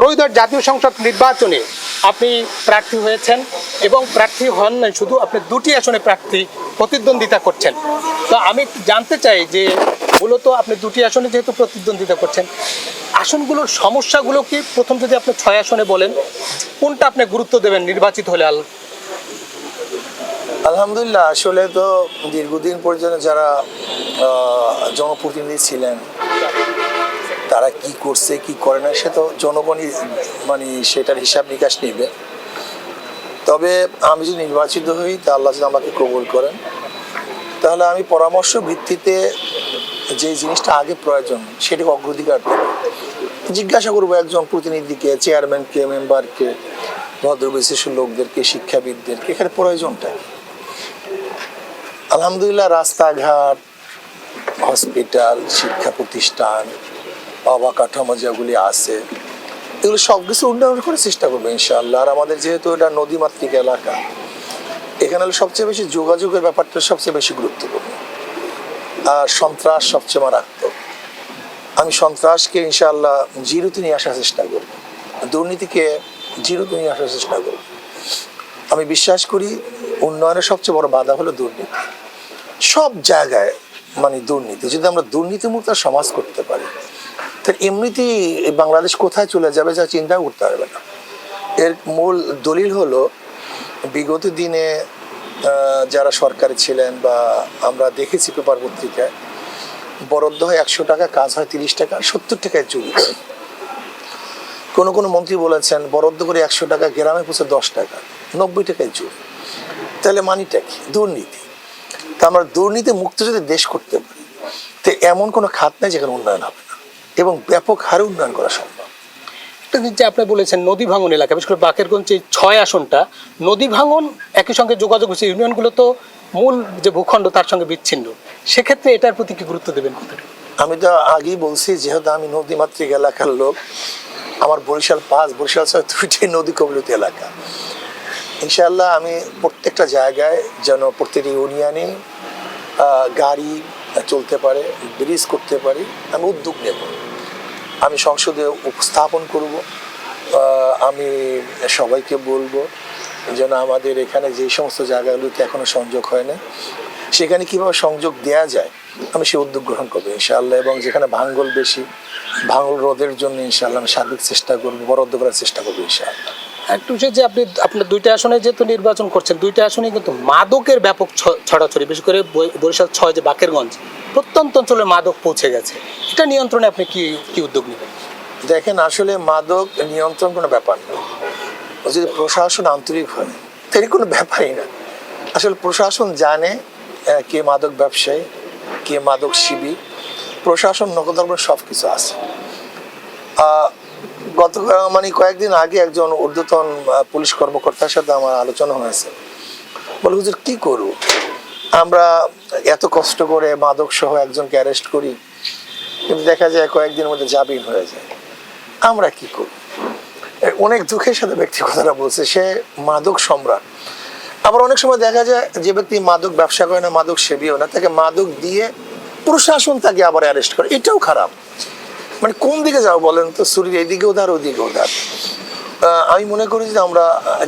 ত্রয়োদশ জাতীয় সংসদ নির্বাচনে আপনি প্রার্থী হয়েছেন এবং প্রার্থী হন না শুধু, আপনি দুটি আসনে প্রার্থী প্রতিদ্বন্দ্বিতা করছেন। তো আমি জানতে চাই যে মূলত আপনি দুটি আসনে যেহেতু প্রতিদ্বন্দ্বিতা করছেন, আসনগুলোর সমস্যাগুলো কি, প্রথম যদি আপনি 6 আসনে বলেন কোনটা আপনি গুরুত্ব দেবেন নির্বাচিত হলে? আলহামদুলিল্লাহ, আসলে তো দীর্ঘদিন পর্যন্ত যারা জনপ্রতিনিধি ছিলেন তারা কি করছে কি করে না সে তো জনগণই মানে সেটার হিসাব নিকাশ নেবে। তবে আমি যদি নির্বাচিত হই তা আল্লাহ যদি আমাকে কবুল করেন তাহলে আমি পরামর্শ ভিত্তিতে যে জিনিসটা আগে প্রয়োজন সেটাকে অগ্রাধিকার দেব। জিজ্ঞাসা করবো একজন প্রতিনিধিকে, চেয়ারম্যানকে, মেম্বারকে, ভদ্রবিশিষ্ট লোকদেরকে, শিক্ষাবিদদেরকে এখানে প্রয়োজনটা। আলহামদুলিল্লাহ, রাস্তাঘাট, হসপিটাল, শিক্ষা প্রতিষ্ঠান, অবকাঠামো যেগুলি আছে এগুলো সব কিছু উন্নয়ন করার চেষ্টা করবো ইনশাআল্লাহ। আর আমাদের যেহেতু এটা নদীমাতৃক এলাকা, এখানে সবচেয়ে বেশি যোগাযোগের ব্যাপারটা সবচেয়ে বেশি গুরুত্বপূর্ণ। আর সন্ত্রাস সবচেয়ে মারাত্মক। আমি সন্ত্রাসকে ইনশাআল্লাহ জিরোতে নিয়ে আসার চেষ্টা করব, দুর্নীতিকে জিরোতে নিয়ে আসার চেষ্টা করব। আমি বিশ্বাস করি উন্নয়নের সবচেয়ে বড় বাধা হলো দুর্নীতি। সব জায়গায় মানে দুর্নীতি। যদি আমরা দুর্নীতিমুক্ত সমাজ করতে পারি তাহলে এমনিতেই বাংলাদেশ কোথায় চলে যাবে যা চিন্তা করতে পারবে না। এর মূল দলিল হলো বিগত দিনে যারা সরকারে ছিলেন বা আমরা দেখেছি পেপার পত্রিকায়, বরাদ্দ হয় 100 টাকা, কাজ হয় 30 টাকা, 70 টাকায় চুরি। কোনো কোনো মন্ত্রী বলেছেন বরাদ্দ করে 100 টাকা, গ্রামে পৌঁছে 10 টাকা, 90 টাকায় চুরি। তাহলে মানিটা কি? দুর্নীতি। তা আমরা দুর্নীতি মুক্ত যদি দেশ করতে পারি তো এমন কোনো খাত নেই যেখানে উন্নয়ন হবে না, এবং ব্যাপক হারে উন্নয়ন করা সম্ভব। যে আপনি বলেছেন নদী ভাঙন এলাকা, বিশেষ করে বাকেরগঞ্জ এই 6 আসনটা নদী ভাঙন, একই সঙ্গে যোগাযোগ হচ্ছে, ইউনিয়নগুলো তো মূল যে ভূখণ্ড তার সঙ্গে বিচ্ছিন্ন, সেক্ষেত্রে এটার প্রতি কি গুরুত্ব দেবেন? আমি তো আগেই বলছি, যেহেতু আমি নদীমাতৃক এলাকার লোক, আমার বরিশাল 5, বরিশাল 6 দুইটি নদী কবলিত এলাকা। ইনশাআল্লাহ আমি প্রত্যেকটা জায়গায় যেন প্রত্যেকটি ইউনিয়নে গাড়ি চলতে পারে, ব্রিজ করতে পারি, আমি উদ্যোগ নেব। আমি সংসদে উপস্থাপন করব। আমি সবাইকে বলবো যেন আমাদের এখানে যে সমস্ত জায়গাগুলিতে এখনো সংযোগ হয় না সেখানে কিভাবে সংযোগ দেয়া যায় আমি সেই উদ্যোগ গ্রহণ করবো ইনশাআল্লাহ। এবং যেখানে ভাঙল বেশি, ভাঙল রোধের জন্য ইনশাআল্লাহ আমি সার্বিক চেষ্টা করবো, বরাদ্দ করার চেষ্টা করবো ইনশাআল্লাহ। একটু যে আপনি আপনার 2টা আসনে যেহেতু নির্বাচন করছেন, 2টা আসনে কিন্তু মাদকের ব্যাপক ছড়াছড়ি, বিশেষ করে বরিশাল 6 যে বাকেরগঞ্জ, প্রত্যন্ত অঞ্চলে মাদক পৌঁছে গেছে, এটা নিয়ন্ত্রণে আপনি কি কি উদ্যোগ নেবেন? দেখেন, আসলে মাদক নিয়ন্ত্রণ কোনো ব্যাপার না। যদি প্রশাসন আন্তরিক হয় তাহলে কোনো ব্যাপারই না। আসলে প্রশাসন জানে কে মাদক ব্যবসায়ী, কে মাদক শিবির। প্রশাসন নগদর্পণ সব কিছু আছে। গত মানে কয়েকদিন আগে একজন ঊর্ধ্বতন পুলিশ কর্মকর্তার সাথে আমার আলোচনা হয়েছে। বলে, হুজুর কি করব, আমরা এত কষ্ট করে মাদক সহ একজনকে অ্যারেস্ট করি কিন্তু দেখা যায় কয়েকদিনের মধ্যে জামিন হয়ে যায়, আমরা কি করব? অনেক দুঃখের সাথে ব্যক্তি কথাটা বলছে, সে মাদক সম্রাট। আবার অনেক সময় দেখা যায় যে ব্যক্তি মাদক ব্যবসা করে না, মাদক সেবীও না, তাকে মাদক দিয়ে প্রশাসন তাকে আবার অ্যারেস্ট করে। এটাও খারাপ। মানে কোন দিকে যাও বলেন তো? শরীর এদিকেও ধার, ওদিকেও ধার। আমি মনে করি যে আমরা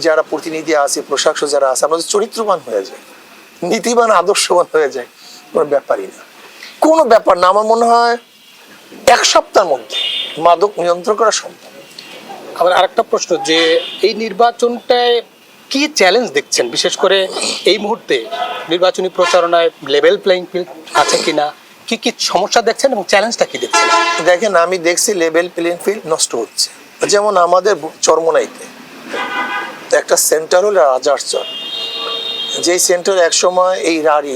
যারা প্রতিনিধি আছি, প্রশাসক যারা আছে, আমরা চরিত্রবান হয়ে যাই, নীতিবান, আদর্শবান হয়ে যায়, কোনো ব্যাপারই না, কোনো ব্যাপার না। আমার মনে হয় 1 সপ্তাহের মধ্যে মাদক নিয়ন্ত্রণ করা সম্ভব। আবার আরেকটা প্রশ্ন, যে এই নির্বাচনটায় কি চ্যালেঞ্জ দেখছেন, বিশেষ করে এই মুহূর্তে নির্বাচনী প্রচারণায় লেভেল প্লেইং ফিল্ড আছে কিনা, কি কি সমস্যা দেখছেন এবং চ্যালেঞ্জটা কি দেখছেন? দেখেন, আমি দেখছি লেভেল প্লেইং ফিল্ড নষ্ট হচ্ছে। যেমন আমাদের চরমোনাইতে একটা সেন্টার হলো রাজারচর, যেই সেন্টার একসময় এই রাড়ি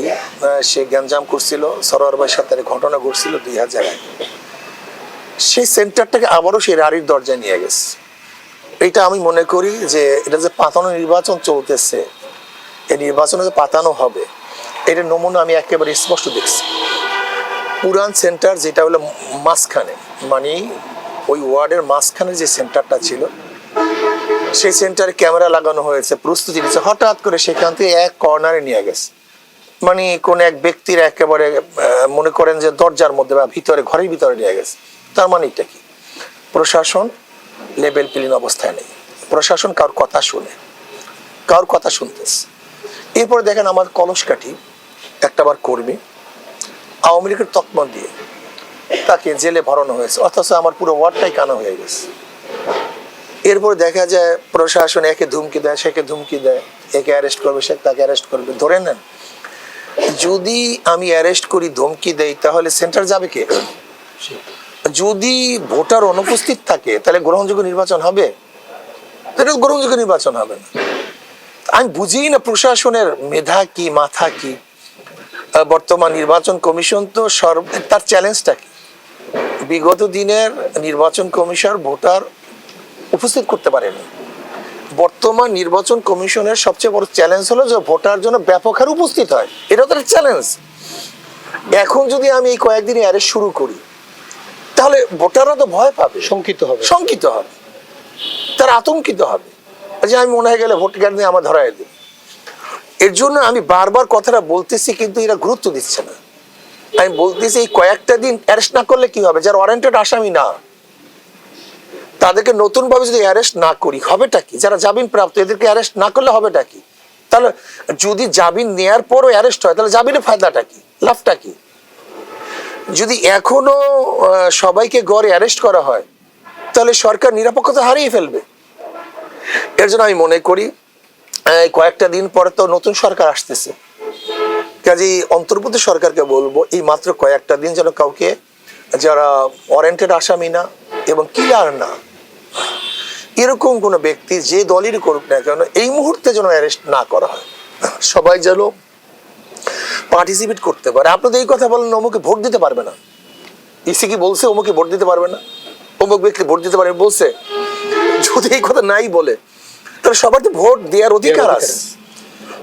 সে গ্যাঞ্জাম করছিল, সরোয়ারবাই সাথে ঘটনা ঘটছিল 2000 আগে। সেই সেন্টারটাকে আবারও সেই রাড়ির দরজায় নিয়ে গেছে। এটা আমি মনে করি যে এটা যে পাতানো নির্বাচন চলতেছে, এই নির্বাচনে যে পাতানো হবে, এটার নমুনা আমি একেবারে স্পষ্ট দেখছি। পুরান সেন্টার যেটা হলো মাঝখানে, মানে ওই ওয়ার্ডের মাঝখানে যে সেন্টারটা ছিল, সেই সেন্টারে ক্যামেরা লাগানো হয়েছে, প্রস্তুতি নিচ্ছে, হঠাৎ করে সেখান থেকে এক কর্নারে নিয়ে গেছে। মানে কোন এক ব্যক্তির একেবারে মনে করেন যে দরজার মধ্যে বা ভিতরে, ঘরের ভিতরে নিয়ে গেছে। তার মানে এটা কি? প্রশাসন লেভেল প্লেইং অবস্থায় নেই। প্রশাসন কারোর কথা শুনে, কারোর কথা শুনতেছে। এরপরে দেখেন আমার কলসকাঠি একটাবার কর্মী আওয়ামী লীগের তকমা দিয়ে তাকে জেলে ভরানো হয়েছে, অথচ আমার পুরো ওয়ার্ডটাই কানা হয়ে গেছে। এরপর দেখা যায় প্রশাসন একে ধুমকি দেয়, সেকে ধুমকি দেয়, একে অ্যারেস্ট করবে, সে তাকে অ্যারেস্ট করবে। ধরে নেন যদি আমি অ্যারেস্ট করি, ধমকি দেই, তাহলে সেন্টার যাবে কে? যদি ভোটার অনুপস্থিত থাকে তাহলে গ্রহণযোগ্য নির্বাচন হবে? এটা গ্রহণযোগ্য নির্বাচন হবে না। আমি বুঝি না প্রশাসনের মেধা কি, মাথা কি। বর্তমান নির্বাচন কমিশন তো তার চ্যালেঞ্জটা কি? বিগত দিনের নির্বাচন কমিশন ভোটার উপস্থিত করতে পারেনি। বর্তমান নির্বাচন কমিশনের সবচেয়ে বড় চ্যালেঞ্জ হলো যে ভোটার জন্য ব্যাপক হারে উপস্থিত হয়, এটা তো একটা চ্যালেঞ্জ। এখন যদি আমি এই কয়েকদিনে অ্যারেস্ট শুরু করি তাহলে ভোটাররা তো ভয় পাবে, শঙ্কিত হবে, শঙ্কিত হবে, তারা আতঙ্কিত হবে যে আমি মনে হয়ে গেলে ভোট কেন্দ্রে আমার ধরায় দিই। এর জন্য আমি বারবার কথাটা বলতেছি, কিন্তু এরা গুরুত্ব দিচ্ছে না। আমি বলতেছি এই কয়েকটা দিন অ্যারেস্ট না করলে কি হবে? যারা ওয়ারেন্টেড আসামি না তাদেরকে নতুন ভাবে যদি অ্যারেস্ট না করি হবেটা কি? যারা জামিন প্রাপ্ত এদেরকে অ্যারেস্ট না করলে হবেটা কি? তাহলে যদি জামিন নেয়ার পরও অ্যারেস্ট হয় তাহলে জামিনের ফায়দাটা কি, লাভটা কি? যদি এখনো সবাইকে গড়ে অ্যারেস্ট করা হয় তাহলে সরকার নিরপেক্ষতা হারিয়ে ফেলবে। এর জন্য আমি মনে করি কয়েকটা দিন পরে তো নতুন সরকার আসতেছে, কাজেই অন্তর্বর্তী সরকারকে বলবো এই মাত্র কয়েকটা দিন যেন কাউকে, যারা ওয়ারেন্টেড আসামি না এবং কিলার না, এরকম কোন ব্যক্তি যে দলেরই করুক না কেন এই মুহূর্তে যেন অ্যারেস্ট না করা হয়। সবাই যেন পার্টিসিপেট করতে পারে। আপনাদের এই কথা বলেন অমুকে ভোট দিতে পারবে না, ইসি কি বলছে অমুকে ভোট দিতে পারবে না, অমুক ব্যক্তি ভোট দিতে পারবে বলছে? যদি এই কথা নাই বলে তাহলে সবার তো ভোট দেওয়ার অধিকার আছে,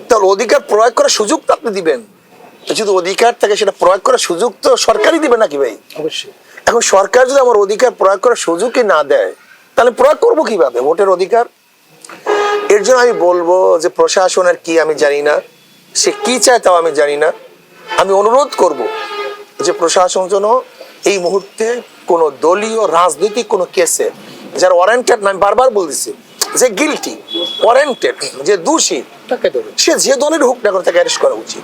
তাহলে অধিকার প্রয়োগ করার সুযোগ তো আপনি দিবেন। যদি অধিকার থাকে সেটা প্রয়োগ করার সুযোগ তো সরকারই দিবে নাকি ভাই? অবশ্যই। এখন সরকার যদি আমার অধিকার প্রয়োগ করার সুযোগই না দেয় তাহলে প্রয়োগ করবো কিভাবে ভোটের অধিকার? এর জন্য আমি বলবো যে প্রশাসনের কি আমি জানি না, সে কি চায় তাও আমি জানি না। আমি অনুরোধ করব যে প্রশাসন যেন এই মুহূর্তে কোন দলীয় রাজনৈতিক কোন কেসে যারা ওয়ারেন্টেড, আমি বারবার বলতেছি যে গিলটি, ওয়ারেন্টেড, যে দোষী, সে যে দলের হোক না তাকে অ্যারেস্ট করা উচিত।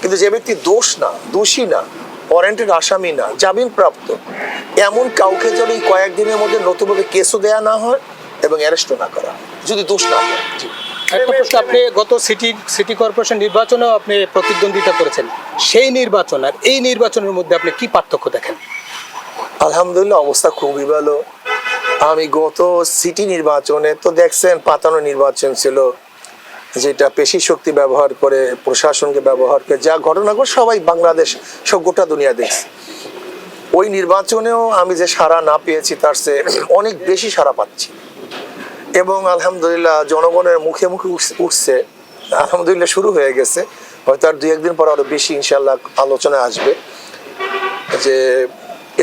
কিন্তু যে ব্যক্তি দোষ না, দোষী না, ওয়ারেন্টেড আসামি না, জামিন প্রাপ্ত, এমন কাউকে যেন এই কয়েকদিনের মধ্যে নতুনভাবে কেসও দেয়া না হয় এবং অ্যারেস্টও না করা হয় যদি দোষ না হয়। একটা প্রশ্ন, আপনি গত সিটি কর্পোরেশন নির্বাচনেও আপনি প্রতিদ্বন্দ্বিতা করেছেন, সেই নির্বাচন আর এই নির্বাচনের মধ্যে আপনি কি পার্থক্য দেখেন? আলহামদুলিল্লাহ অবস্থা খুবই ভালো। আমি গত সিটি নির্বাচনে তো দেখছেন পাতানো নির্বাচন ছিল, যেটা পেশি শক্তি ব্যবহার করে, প্রশাসনকে ব্যবহার করে যা ঘটনা ঘটে সবাই বাংলাদেশ, সব গোটা দুনিয়া দেখছে। ওই নির্বাচনেও আমি যে সাড়া না পেয়েছি তার চেয়ে অনেক বেশি সাড়া পাচ্ছি এবং আলহামদুলিল্লাহ জনগণের মুখে মুখে উঠছে, আলহামদুলিল্লাহ শুরু হয়ে গেছে, হয়তো আর 2-1 দিন পর আরো বেশি ইনশাল্লাহ আলোচনায় আসবে যে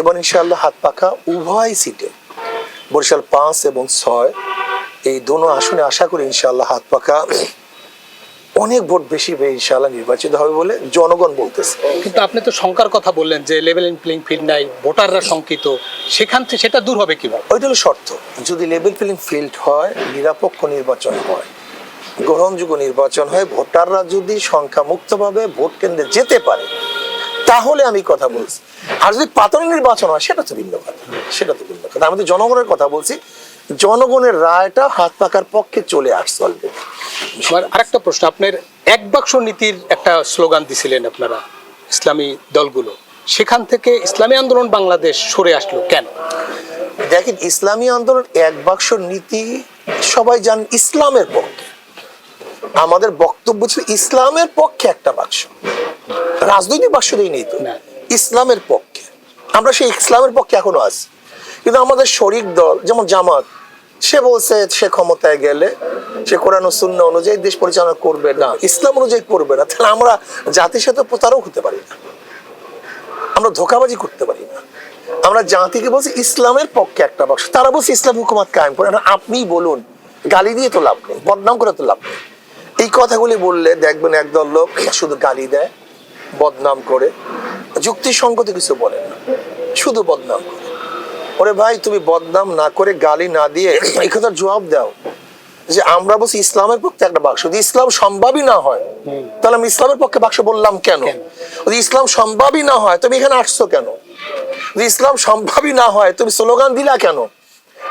এবার ইনশাল্লাহ হাত পাখা উভয় সিটে, বরিশাল 5 এবং 6 এই দোনো আসনে আশা করি ইনশাল্লাহ হাত পাখা অনেক ভোট বেশি পেয়ে ইনশাল্লাহ নির্বাচিত হবে বলে জনগণ বলতেছে। কিন্তু আপনি তো শঙ্কার কথা বললেন যে লেভেল প্লেইং ফিল্ড নাই, ভোটাররা শঙ্কিত, সেখান থেকে সেটা দূর হবে কিভাবে? ওইটা হলো শর্ত, যদি লেভেল প্লেইং ফিল্ড হয়, নিরপেক্ষ নির্বাচন হয়, গ্রহণযোগ্য নির্বাচন হয়, ভোটাররা যদি সংখ্যা মুক্তভাবে ভোট কেন্দ্রে যেতে পারে তাহলে আমি কথা বলছি। আর যদি পাতানো নির্বাচন হয় সেটা তো ভিন্ন কথা, সেটা তো ভিন্ন কথা। আমি তো জনগণের কথা বলছি, জনগণের রায়টা হাত পাকার পক্ষে চলে আসছে অলরেডি। আরেকটা প্রশ্ন, আপনার এক বাক্স নীতির একটা স্লোগান দিছিলেন আপনারা ইসলামী দলগুলো, সেখান থেকে ইসলামী আন্দোলন বাংলাদেশ সরে আসলো কেন? দেখেন ইসলামী আন্দোলন এক বাক্স নীতি সবাই জান ইসলামের পক্ষে, আমাদের বক্তব্য ছিল ইসলামের পক্ষে একটা বাক্স, রাজনৈতিক বাক্স দিই নেই তো, ইসলামের পক্ষে। আমরা সেই ইসলামের পক্ষে এখনো আছি, কিন্তু আমাদের শরিক দল যেমন জামাত, সে বলছে সে ক্ষমতায় গেলে সে কোরআন ও সুন্নাহ অনুযায়ী দেশ পরিচালনা করবে না, ইসলাম অনুযায়ী করবে না। তাহলে আমরা জাতির সাথে প্রতারক হতে পারি না, আমরা ধোঁকাবাজি করতে পারি না। আমরা জাতিকে বলছি ইসলামের পক্ষে একটা বাক্স, তারা বলছে ইসলাম হুকুমত কায়েম করে। আপনি বলুন, গালি দিয়ে তো লাভ নেই, বদনাম করে তো লাভ নেই। এই কথাগুলি বললে দেখবেন একদল লোক শুধু গালি দেয়, বদনাম করে, যুক্তিসঙ্গত কিছু বলে না, শুধু বদনাম করে। ওরে ভাই তুমি বদনাম না করে গালি না দিয়ে এই কথার জবাব দাও যে আমরা বলছি ইসলামের পক্ষে একটা বাক্স, যদি ইসলাম সম্ভবই না হয় তাহলে আমি ইসলামের পক্ষে বাক্স বললাম কেন? যদি ইসলাম সম্ভবই না হয় তুমি এখানে আসছো কেন? যদি ইসলাম সম্ভবই না হয় তুমি স্লোগান দিলা কেন?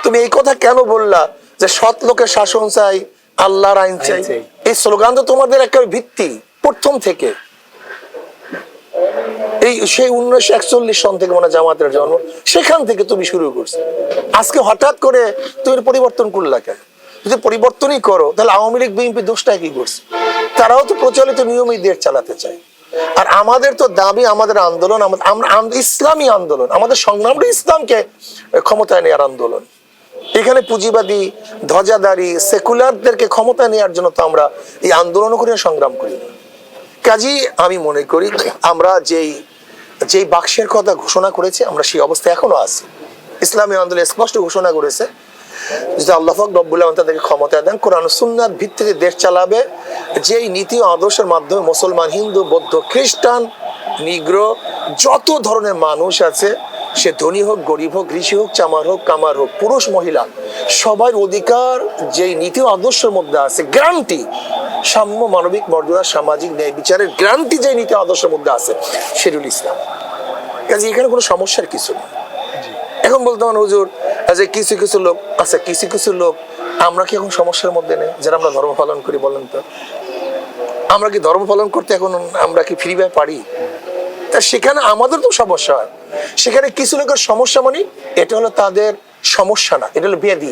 তুমি এই কথা কেন বললা যে সৎ লোকের শাসন চাই, আল্লাহর আইন চাই? এই স্লোগান তো তোমাদের একটা ভিত্তি প্রথম থেকে, এই সেই 1941 সন থেকে মানে জামাতের জন্ম, সেখান থেকে তুমি শুরু করছো। আজকে হঠাৎ করে তুমি পরিবর্তন করলা কেন? যদি পরিবর্তনই করো তাহলে আওয়ামী লীগ বিএনপি দোষটা কি করছে? তারাও তো প্রচলিত নিয়মেই দেশ চালাতে চায়। আর আমাদের তো দাবি, আমাদের আন্দোলন, আমরা ইসলামী আন্দোলন, আমাদের সংগ্রামটা ইসলামকে ক্ষমতায় নেওয়ার আন্দোলন। এখানে পুঁজিবাদী ধ্বজাধারী সেকুলারদেরকে ক্ষমতায় নেওয়ার জন্য তো আমরা এই আন্দোলন করে সংগ্রাম করি না। কাজেই আমি মনে করি আমরা যেই বাক্সের কথা ঘোষণা করেছি আমরা সেই অবস্থায় এখনো আছি। ইসলামী আন্দোলন স্পষ্ট ঘোষণা করেছে যে আল্লাহ পাক রব্বুল আলামিন তাদেরকে ক্ষমতা দেন, কোরআন সুন্নাহর ভিত্তিতে দেশ চালাবে, যেই নীতি ও আদর্শের মাধ্যমে মুসলমান, হিন্দু, বৌদ্ধ, খ্রিস্টান, নিগ্রো যত ধরনের মানুষ আছে, সে ধনী হোক, গরিব হোক, কৃষি হোক, চামার হোক, কামার হোক, পুরুষ মহিলা, সবার অধিকার যেই নীতি ও আদর্শের মধ্যে আছে, গ্যারান্টি সাম্য, মানবিক মর্যাদা, সামাজিক ন্যায় বিচারের গ্যারান্টি যে নীতি আদর্শের মধ্যে আছে সেরুল ইসলাম। কাজে এখানে কোনো সমস্যার কিছু নেই। এখন বলতে পারেন হুজুর যে কিছু কিছু লোক আচ্ছা, কিছু কিছু লোক, আমরা কি এখন সমস্যার মধ্যে নেই যারা আমরা ধর্ম পালন করি? বলেন তো, আমরা কি ধর্ম পালন করতে এখন আমরা কি ফ্রি ভাবে পারি? তা সেখানে আমাদের তো সমস্যা হয়। সেখানে কিছু লোকের সমস্যা মানে এটা হলো তাদের সমস্যা না, এটা হলো ব্যাধি।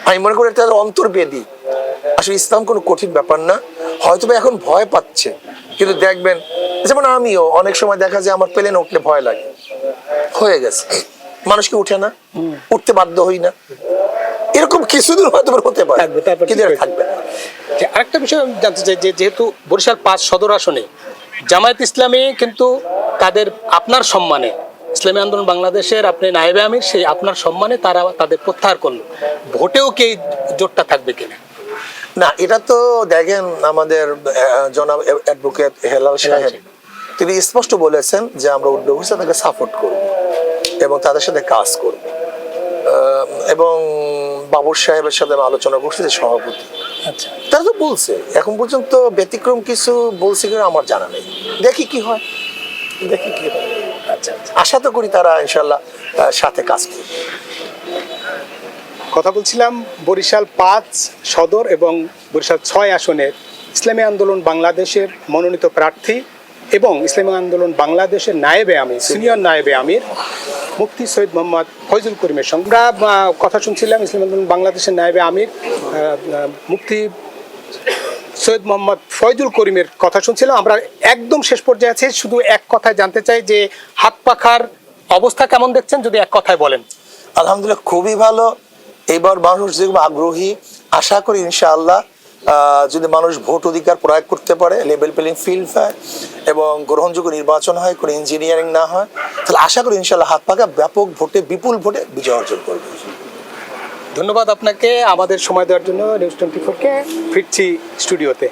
আমি মনে করি এটা অন্তর ব্যাধি। আসলে ইসলাম কোনো কঠিন ব্যাপার না, হয়তো এখন ভয় পাচ্ছে, কিন্তু দেখবেন যেমন আমিও অনেক সময় দেখা যায় আমার প্লেন উঠলে ভয় লাগে, হয়ে গেছে, মানুষকে উঠে না, উঠতে বাধ্য হই না, এরকম কিছুদিন হয়তো হতে পারে, কিন্তু এটা থাকবে না। আরেকটা বিষয় আমি জানতে চাই যে যেহেতু বরিশাল 5 সদর আসনে জামায়াত ইসলামী কিন্তু তাদের আপনার সম্মানে, ইসলামী আন্দোলন বাংলাদেশের আপনি নায়েবে আমির, সেই আপনার সম্মানে তারা তাদের প্রত্যাহার করলো, ভোটেও কি এই জোটটা থাকবে কিনা? না, এটা তো দেখেন আমাদের জনাব অ্যাডভোকেট হেলাল সাহেব তিনি স্পষ্ট বলেছেন যে আমরা উদ্যোগ হিসেবে তাকে সাপোর্ট করব এবং তাদের সাথে কাজ করব, এবং বাবুর সাহেবের সাথে আমি আলোচনা করছি যে সভাপতি, আচ্ছা, তারা তো বলছে। এখন পর্যন্ত ব্যতিক্রম কিছু বলছে কিনা আমার জানা নেই, দেখি কি হয়, দেখি কি হয়। আচ্ছা, আশা তো করি তারা ইনশাল্লাহ সাথে কাজ করবে। কথা বলছিলাম বরিশাল 5 সদর এবং বরিশাল 6 আসনের ইসলামী আন্দোলন বাংলাদেশের মনোনীত প্রার্থী এবং ইসলামী আন্দোলন বাংলাদেশের নায়েবে আমির, সিনিয়র নায়েবে আমির মুফতি সৈয়দ মোহাম্মদ ফয়জুল করিমের সঙ্গে আমরা কথা শুনছিলাম। ইসলামী আন্দোলন বাংলাদেশের নায়েবে আমির মুফতি সৈয়দ মোহাম্মদ ফয়জুল করিমের কথা শুনছিলাম। আমরা একদম শেষ পর্যায়ে আছি, শুধু এক কথায় জানতে চাই যে হাত পাখার অবস্থা কেমন দেখছেন, যদি এক কথায় বলেন। আলহামদুলিল্লাহ খুবই ভালো। এবার মানুষ যেগুলো আগ্রহী, আশা করি ইনশাআল্লাহ যদি মানুষ ভোট অধিকার প্রয়োগ করতে পারে, লেভেল প্লেইং ফিল্ড হয় এবং গ্রহণযোগ্য নির্বাচন হয়, কোনো ইঞ্জিনিয়ারিং না হয়, তাহলে আশা করি ইনশাআল্লাহ হাত পাকা ব্যাপক ভোটে, বিপুল ভোটে বিজয় অর্জন করবে। ধন্যবাদ আপনাকে আমাদের সময় দেওয়ার জন্য। নিউজ 24-কে ফিরছি স্টুডিওতে।